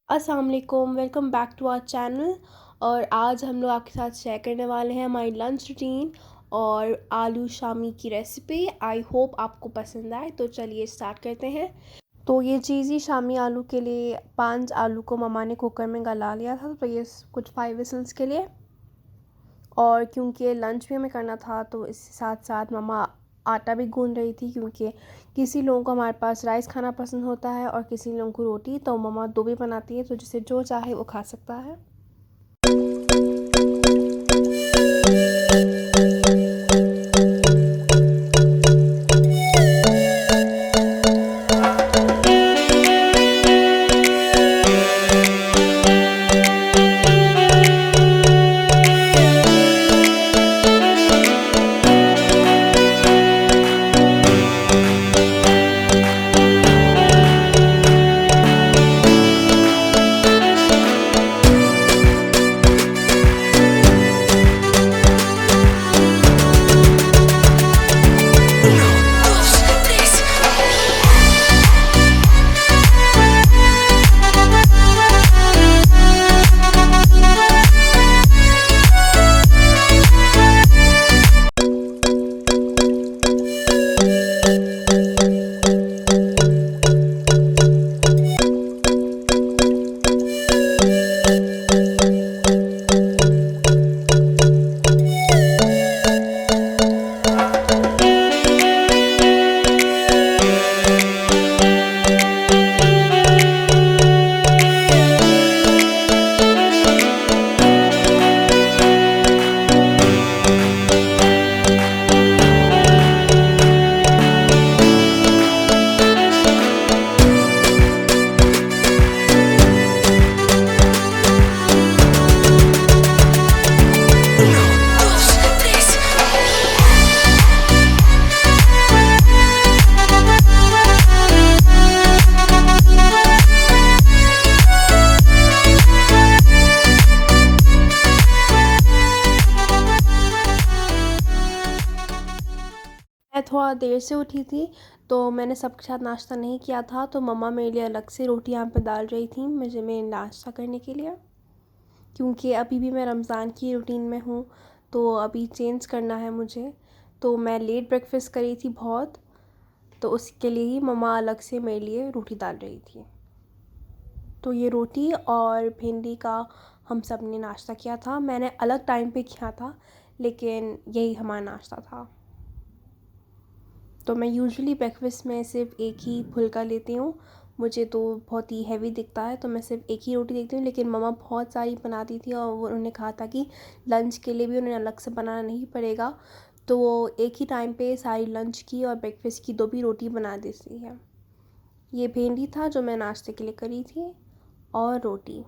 अस्सलाम वालेकुम, welcome back to our channel. और आज हम लोग आपके साथ शेयर करने वाले हैं हमारी लंच रूटीन और आलू शामी की रेसिपी। आई होप आपको पसंद आए, तो चलिए स्टार्ट करते हैं। तो ये चीज़ी शामी आलू के लिए 5 आलू को मम्मा ने कुकर में गला लिया था, तो ये कुछ 5 विसल्स के लिए। और क्योंकि लंच भी हमें करना था, तो इसके साथ साथ मम्मा आटा भी गूंद रही थी, क्योंकि किसी लोगों को हमारे पास राइस खाना पसंद होता है और किसी लोगों को रोटी। तो मम्मा दो भी बनाती है, तो जिसे जो चाहे वो खा सकता है। मैं थोड़ा देर से उठी थी, तो मैंने सबके साथ नाश्ता नहीं किया था, तो मम्मा मेरे लिए अलग से रोटी यहाँ पे डाल रही थी मुझे मैं नाश्ता करने के लिए। क्योंकि अभी भी मैं रमज़ान की रूटीन में हूँ, तो अभी चेंज करना है मुझे। तो मैं लेट ब्रेकफास्ट करी थी बहुत, तो उसके लिए ही मम्मा अलग से मेरे लिए रोटी डाल रही थी। तो ये रोटी और भिंडी का हम सब ने नाश्ता किया था। मैंने अलग टाइम पे किया था, लेकिन यही हमारा नाश्ता था। तो मैं यूजुअली ब्रेकफास्ट में सिर्फ एक ही फुल्का लेती हूँ। मुझे तो बहुत ही हैवी दिखता है, तो मैं सिर्फ एक ही रोटी देखती हूँ। लेकिन मम्मा बहुत सारी बनाती थी और उन्होंने कहा था कि लंच के लिए भी उन्हें अलग से बनाना नहीं पड़ेगा, तो वो एक ही टाइम पे सारी लंच की और ब्रेकफास्ट की दो भी रोटी बना देती है। ये भिंडी था जो मैं नाश्ते के लिए करी थी, और रोटी।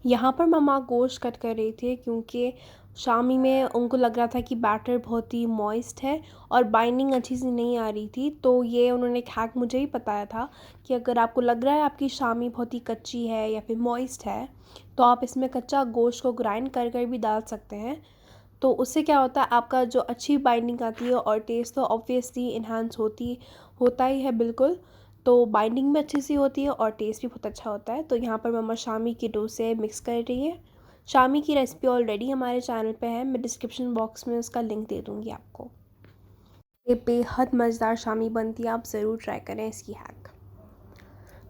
यहाँ पर मम्मा गोश्त कट कर रही थी, क्योंकि शामी में उनको लग रहा था कि बैटर बहुत ही मॉइस्ट है और बाइंडिंग अच्छी सी नहीं आ रही थी। तो ये उन्होंने एक हैक मुझे ही बताया था कि अगर आपको लग रहा है आपकी शामी बहुत ही कच्ची है या फिर मॉइस्ट है, तो आप इसमें कच्चा गोश्त को ग्राइंड कर कर भी डाल सकते हैं। तो उससे क्या होता है, आपका जो अच्छी बाइंडिंग आती है और टेस्ट तो ऑब्वियसली इन्हांस होता ही है बिल्कुल। तो बाइंडिंग भी अच्छी सी होती है और टेस्ट भी बहुत अच्छा होता है। तो यहाँ पर मम्मा शामी की डो से मिक्स कर रही है। शामी की रेसिपी ऑलरेडी हमारे चैनल पे है, मैं डिस्क्रिप्शन बॉक्स में उसका लिंक दे दूँगी आपको। ये बेहद मज़ेदार शामी बनती है, आप ज़रूर ट्राई करें इसकी हैक।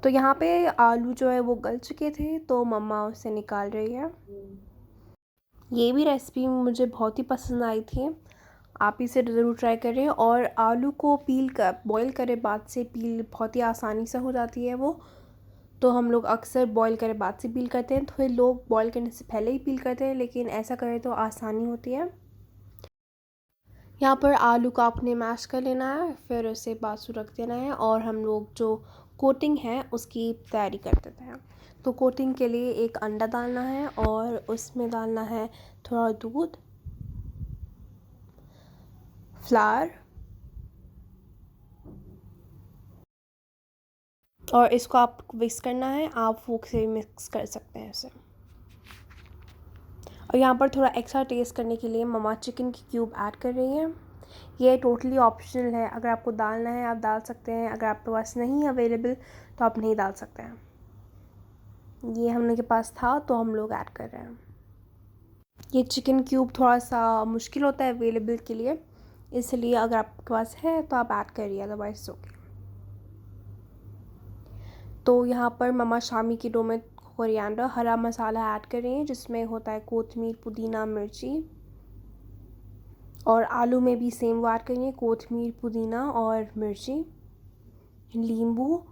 तो यहाँ पे आलू जो है वो गल चुके थे, तो मम्मा उसे निकाल रही है। ये भी रेसिपी मुझे बहुत ही पसंद आई थी, आप इसे ज़रूर ट्राई करें। और आलू को पील कर बॉईल करे बाद से पील बहुत ही आसानी से हो जाती है वो। तो हम लोग अक्सर बॉईल करे बाद से पील करते हैं, थोड़े लोग बॉईल करने से पहले ही पील करते हैं, लेकिन ऐसा करें तो आसानी होती है। यहाँ पर आलू को आपने मैश कर लेना है, फिर उसे बासु रख देना है, और हम लोग जो कोटिंग है उसकी तैयारी कर देते हैं। तो कोटिंग के लिए एक अंडा डालना है और उसमें डालना है थोड़ा दूध, फ्लावर, और इसको आप मिक्स करना है। आप फूक से मिक्स कर सकते हैं इसे। और यहाँ पर थोड़ा एक्स्ट्रा टेस्ट करने के लिए मम्मा चिकन की क्यूब ऐड कर रही हैं। ये टोटली ऑप्शनल है, अगर आपको डालना है आप डाल सकते हैं, अगर आपके पास नहीं अवेलेबल तो आप नहीं डाल सकते हैं। ये हम लोग के पास था तो हम लोग ऐड कर रहे हैं। ये चिकन क्यूब थोड़ा सा मुश्किल होता है अवेलेबल के लिए, इसलिए अगर आपके पास है तो आप ऐड करिए, अदरवाइज ओके। तो यहाँ पर मम्मा शामी की डो में कोरिएंडर हरा मसाला ऐड कर रही हैं, जिसमें होता है कोतमीर, पुदीना, मिर्ची। और आलू में भी सेम वो ऐड करिए, कोतमीर, पुदीना और मिर्ची। नींबू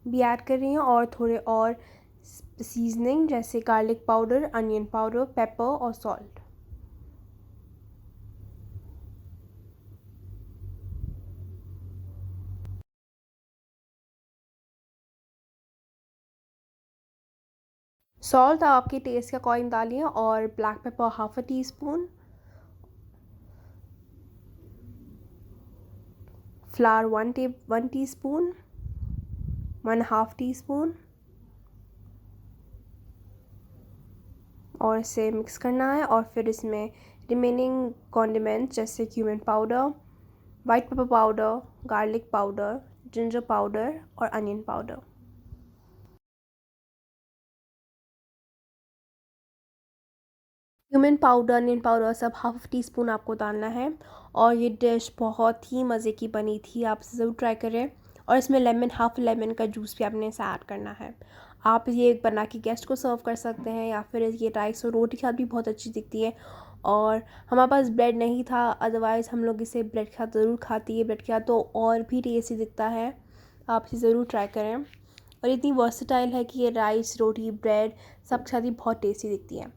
भी ऐड कर रही हैं और थोड़े और सीजनिंग जैसे garlic powder, onion powder, pepper और सॉल्ट। सॉल्ट आपके टेस्ट के अकॉर्डिंग डालिए और black pepper half a teaspoon. Flour 1 teaspoon, 1/2 teaspoon. और इसे मिक्स करना है और फिर इसमें रिमेनिंग कॉन्डिमेंट्स जैसे cumin powder, white pepper powder, garlic powder, ginger powder और onion powder. Cumin powder, onion powder सब हाफ टी स्पून आपको डालना है। और ये डिश बहुत ही मज़े की बनी थी, आप ज़रूर ट्राई करें। और इसमें हाफ लेमन का जूस भी आपने इसे ऐड करना है। आप ये बना के गेस्ट को सर्व कर सकते हैं, या फिर ये राइस और रोटी के साथ भी बहुत अच्छी दिखती है। और हमारे पास ब्रेड नहीं था, अदरवाइज़ हम लोग इसे ब्रेड के साथ ज़रूर खाती है, ब्रेड के साथ तो और भी टेस्टी दिखता है। आप इसे ज़रूर ट्राई करें। और इतनी वर्सेटाइल है कि ये राइस, रोटी, ब्रेड सब के साथ ही बहुत टेस्टी दिखती है।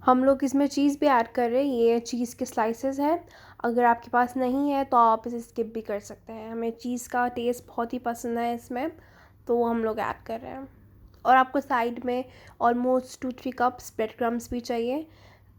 हम लोग इसमें चीज़ भी ऐड कर रहे हैं, ये चीज़ के स्लाइसेस है। अगर आपके पास नहीं है तो आप इसे स्किप भी कर सकते हैं, हमें चीज़ का टेस्ट बहुत ही पसंद है इसमें, तो वो हम लोग ऐड कर रहे हैं। और आपको साइड में ऑलमोस्ट 2-3 कप्स ब्रेड क्रम्स भी चाहिए।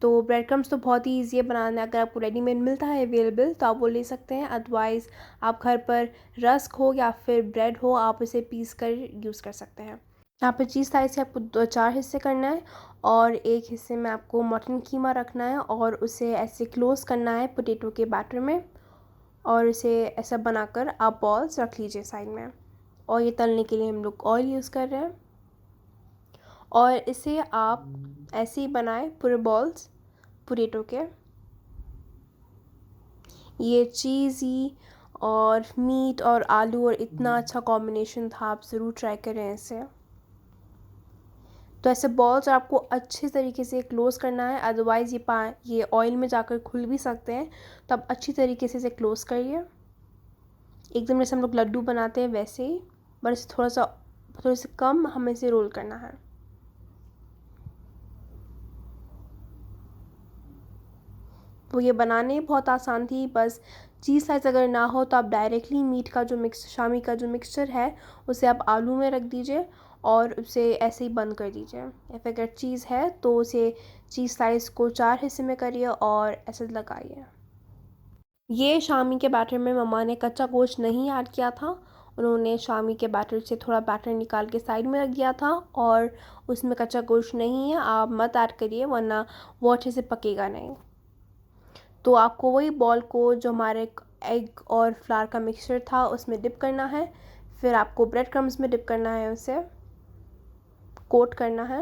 तो ब्रेड क्रम्स तो बहुत ही ईजी है बनाना, अगर आपको रेडीमेड मिलता है अवेलेबल तो आप वो ले सकते हैं, अदरवाइज़ आप घर पर रस्क हो या फिर ब्रेड हो आप इसे पीस कर यूज़ कर सकते हैं। यहाँ पे चीज़ साइज़ से आपको 4 हिस्से करना है और एक हिस्से में आपको मटन कीमा रखना है और उसे ऐसे क्लोज़ करना है पोटैटो के बैटर में। और इसे ऐसा बनाकर आप बॉल्स रख लीजिए साइड में। और ये तलने के लिए हम लोग ऑयल यूज़ कर रहे हैं। और इसे आप ऐसे ही बनाएं पूरे बॉल्स पोटैटो के। ये चीज़ी और मीट और आलू और इतना अच्छा कॉम्बिनेशन था, आप ज़रूर ट्राई करें इसे। तो ऐसे बॉल्स आपको अच्छे तरीके से क्लोज़ करना है, अदरवाइज़ ये ऑयल में जाकर खुल भी सकते हैं, तो आप अच्छी तरीके से इसे क्लोज़ करिए, एकदम जैसे हम लोग लड्डू बनाते हैं वैसे ही, बस थोड़ा सा कम हमें इसे रोल करना है। तो ये बनाने बहुत आसान थी, बस चीज़ साइज़ अगर ना हो तो आप डायरेक्टली मीट का जो शामी का जो मिक्सचर है उसे आप आलू में रख दीजिए और उसे ऐसे ही बंद कर दीजिए। या फिर अगर चीज़ है तो उसे चीज़ साइज़ को 4 हिस्से में करिए और ऐसे लगाइए। ये शामी के बैटर में मम्मा ने कच्चा गोश्त नहीं ऐड किया था, उन्होंने शामी के बैटर से थोड़ा बैटर निकाल के साइड में रख दिया था और उसमें कच्चा गोश्त नहीं है, आप मत ऐड करिए वरना वो अच्छे से पकेगा नहीं। तो आपको वही बॉल को जो हमारे एग और फ्लावर का मिक्सचर था उसमें डिप करना है, फिर आपको ब्रेड क्रम्स में डिप करना है, उसे कोट करना है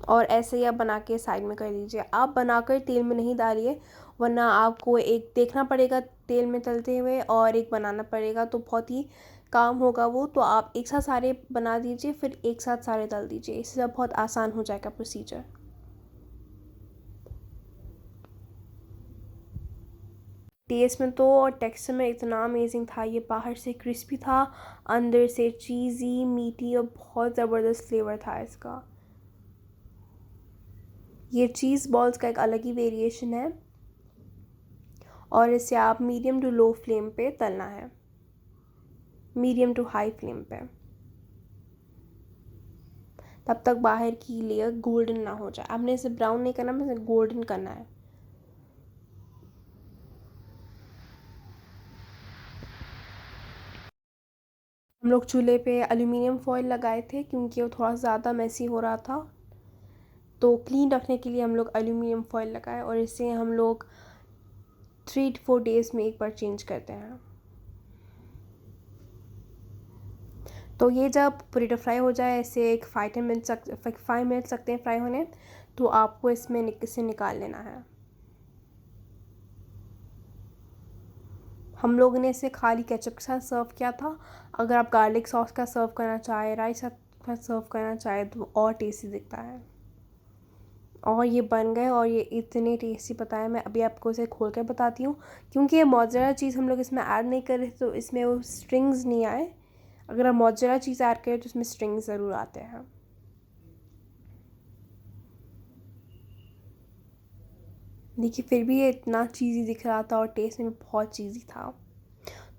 और ऐसे ही आप बना के साइड में कर लीजिए। आप बनाकर तेल में नहीं डालिए, वरना आपको एक देखना पड़ेगा तेल में तलते हुए और एक बनाना पड़ेगा, तो बहुत ही काम होगा वो। तो आप एक साथ सारे बना दीजिए फिर एक साथ सारे तल दीजिए, इससे बहुत आसान हो जाएगा प्रोसीजर। टेस्ट में तो और टेक्सचर में इतना अमेजिंग था, ये बाहर से क्रिस्पी था, अंदर से चीज़ी, मीठी और बहुत ज़बरदस्त फ्लेवर था इसका। ये चीज़ बॉल्स का एक अलग ही वेरिएशन है और इसे आप मीडियम टू लो फ्लेम पे तलना है, मीडियम टू हाई फ्लेम पे, तब तक बाहर की लेयर गोल्डन ना हो जाए। आपने इसे ब्राउन नहीं करना, इसे गोल्डन करना है। हम लोग चूल्हे पे एल्यूमिनियम फॉयल लगाए थे क्योंकि वो थोड़ा ज़्यादा मेसी हो रहा था। तो क्लीन रखने के लिए हम लोग एल्यूमिनियम फॉयल लगाए और इसे हम लोग 3 to 4 डेज़ में एक बार चेंज करते हैं। तो ये जब पोटैटो फ्राई हो जाए, इसे एक 5 मिनट्स लगते हैं फ्राई होने, तो आपको इसमें इसे निकाल लेना है। हम लोगों ने इसे खाली केचप के साथ सर्व किया था। अगर आप गार्लिक सॉस का सर्व करना चाहे, राइस के साथ सर्व करना चाहे तो और टेस्टी दिखता है। और ये बन गए और ये इतने टेस्टी पता है। मैं अभी आपको इसे खोल कर बताती हूँ, क्योंकि ये मोज़रेला चीज़ हम लोग इसमें ऐड नहीं कर रहे तो इसमें वो स्ट्रिंग्स नहीं आए। अगर आप मोज़रेला चीज़ ऐड करें तो इसमें स्ट्रिंग्स ज़रूर आते हैं। देखिए फिर भी ये इतना चीज़ी दिख रहा था और टेस्ट में बहुत चीज़ी था।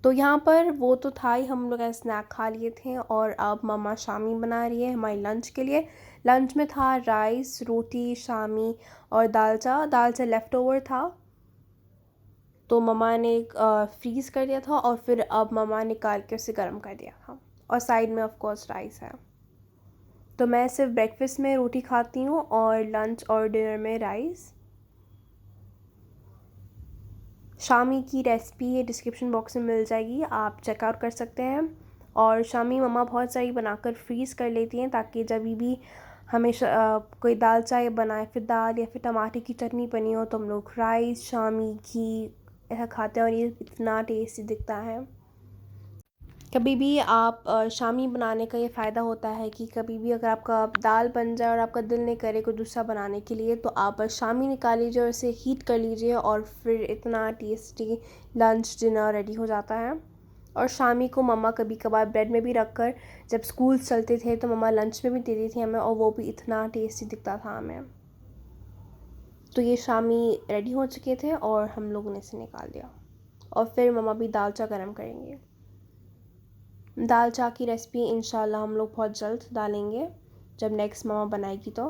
तो यहाँ पर वो तो था ही, हम लोग स्नैक खा लिए थे और अब मम्मा शामी बना रही है हमारी लंच के लिए। लंच में था राइस, रोटी, शामी और दालचा लेफ़्ट ओवर था, तो मम्मा ने फ्रीज़ कर दिया था और फिर अब मम्मा निकाल के उसे गर्म कर दिया था। और साइड में ऑफ कोर्स राइस है। तो मैं सिर्फ ब्रेकफास्ट में रोटी खाती हूँ और लंच और डिनर में राइस। शामी की रेसिपी ये डिस्क्रिप्शन बॉक्स में मिल जाएगी, आप चेकआउट कर सकते हैं। और शामी मम्मा बहुत सारी बनाकर फ्रीज़ कर लेती हैं ताकि जब भी हमेशा कोई दाल चाय बनाए, फिर दाल या फिर टमाटर की चटनी बनी हो तो हम लोग राइस, शामी, घी ऐसा खाते हैं और ये इतना टेस्टी दिखता है। कभी भी आप शामी बनाने का ये फ़ायदा होता है कि कभी भी अगर आपका दाल बन जाए और आपका दिल नहीं करे कोई दूसरा बनाने के लिए, तो आप शामी निकाल लीजिए और इसे हीट कर लीजिए और फिर इतना टेस्टी लंच डिनर रेडी हो जाता है। और शामी को मम्मा कभी कभार ब्रेड में भी रख कर, जब स्कूल चलते थे तो मम्मा लंच में भी देती थी हमें और वो भी इतना टेस्टी दिखता था हमें। तो ये शामी रेडी हो चुके थे और हम लोगों ने इसे निकाल दिया और फिर मम्मा भी दाल चा गर्म करेंगे। दाल चा की रेसिपी इंशाल्लाह हम लोग बहुत जल्द डालेंगे जब नेक्स्ट मम्मा बनाएगी तो।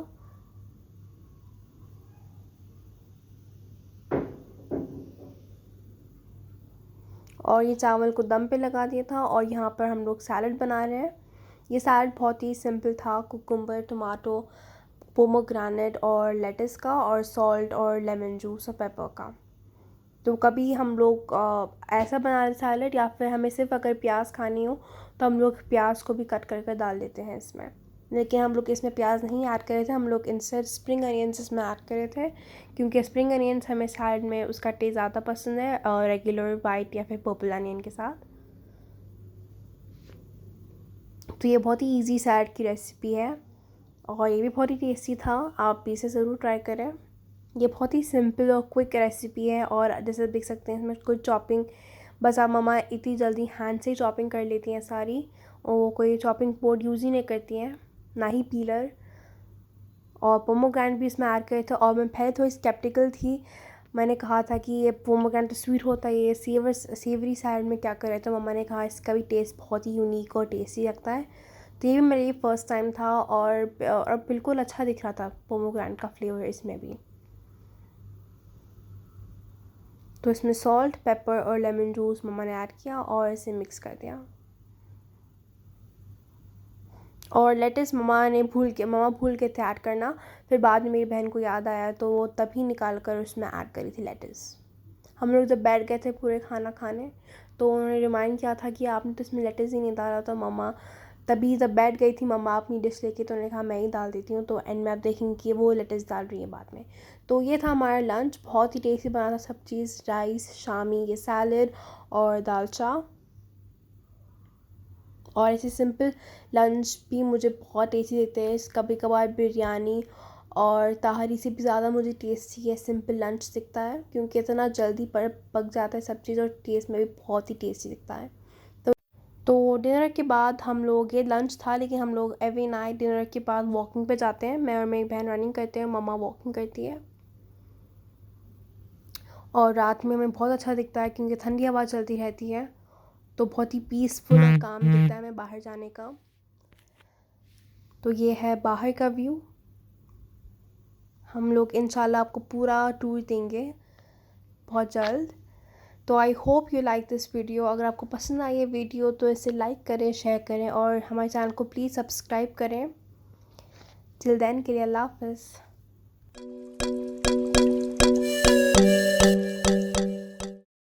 और ये चावल को दम पे लगा दिया था और यहाँ पर हम लोग सैलड बना रहे हैं। ये सैलड बहुत ही सिंपल था, कुकुम्बर, टमाटो, पोमोग्रेनेट और लेटस का और सॉल्ट और लेमन जूस और पेपर का। तो कभी हम लोग ऐसा बना रहे सैलड, या फिर हमें सिर्फ अगर प्याज खानी हो तो हम लोग प्याज को भी कट कर डाल देते हैं इसमें। लेकिन हम लोग इसमें प्याज नहीं ऐड कर रहे थे, हम लोग इंस्टेड स्प्रिंग अनियंस इसमें ऐड कर रहे थे, क्योंकि स्प्रिंग अनियंस हमें सैलड में उसका टेस्ट ज़्यादा पसंद है और रेगुलर वाइट या फिर पर्पल अनियन के साथ। तो ये बहुत ही ईजी सैलड की रेसिपी है और ये भी बहुत ही टेस्टी था, आप भी इसे ज़रूर ट्राई करें। ये बहुत ही सिंपल और क्विक रेसिपी है और जैसे देख सकते हैं इसमें कोई चॉपिंग, बस आप मम्मा इतनी जल्दी हैंड से ही चॉपिंग कर लेती हैं सारी, और वो कोई चॉपिंग बोर्ड यूज़ ही नहीं करती हैं, ना ही पीलर। और पोमोग्रेनेट भी इसमें ऐड करे थे और मैं पहले थोड़ी स्केप्टिकल थी, मैंने कहा था कि ये पोमोग्रेनेट तो स्वीट होता है, ये सेवरी साइड में क्या करे, तो मम्मा ने कहा इसका भी टेस्ट बहुत ही यूनिक और टेस्टी लगता है। तो ये भी मेरे लिए फ़र्स्ट टाइम था और बिल्कुल अच्छा दिख रहा था पोमोग्रेनेट का फ्लेवर इसमें भी। तो इसमें सॉल्ट, पेपर और लेमन जूस मम्मा ने ऐड किया और इसे मिक्स कर दिया। और लेटस मम्मा भूल के थे ऐड करना, फिर बाद में मेरी बहन को याद आया तो वो तभी निकाल कर उसमें ऐड करी थी लेटस। हम लोग जब बैठ गए थे पूरे खाना खाने तो उन्होंने रिमाइंड किया था कि आपने तो इसमें लेटस ही नहीं डाला, तो मम्मा तभी जब बैठ गई थी मम्मा अपनी डिश लेके, तो उन्होंने कहा मैं ही डाल देती हूँ, तो एंड में आप देखेंगे कि वो लेटस डाल रही है बाद में। तो ये था हमारा लंच, बहुत ही टेस्टी बना था सब चीज़, राइस, शामी, ये सैलड और दाल चा। और ऐसे सिंपल लंच भी मुझे बहुत टेस्टी लगते हैं, कभी कभार बिरयानी और ताहरी से भी ज़्यादा मुझे टेस्टी है सिंपल लंच दिखता है, क्योंकि इतना जल्दी पक जाता है सब चीज़ और टेस्ट में भी बहुत ही टेस्टी दिखता है। तो डिनर के बाद हम लोग, ये लंच था लेकिन हम लोग एवरी नाइट डिनर के बाद वॉकिंग पे जाते हैं, मैं और मेरी बहन रनिंग करते हैं, मम्मा वॉकिंग करती है। और रात में हमें बहुत अच्छा दिखता है क्योंकि ठंडी हवा चलती रहती है, तो बहुत ही पीसफुल और काम दिखता है हमें बाहर जाने का। तो ये है बाहर का व्यू, हम लोग इंशाल्लाह आपको पूरा टूर देंगे बहुत जल्द। तो I hope you like this video, अगर आपको पसंद आई है वीडियो तो इसे लाइक करें, शेयर करें और हमारे चैनल को प्लीज़ सब्सक्राइब करें। टिल देन के लिए अल्लाह हाफ़िज़।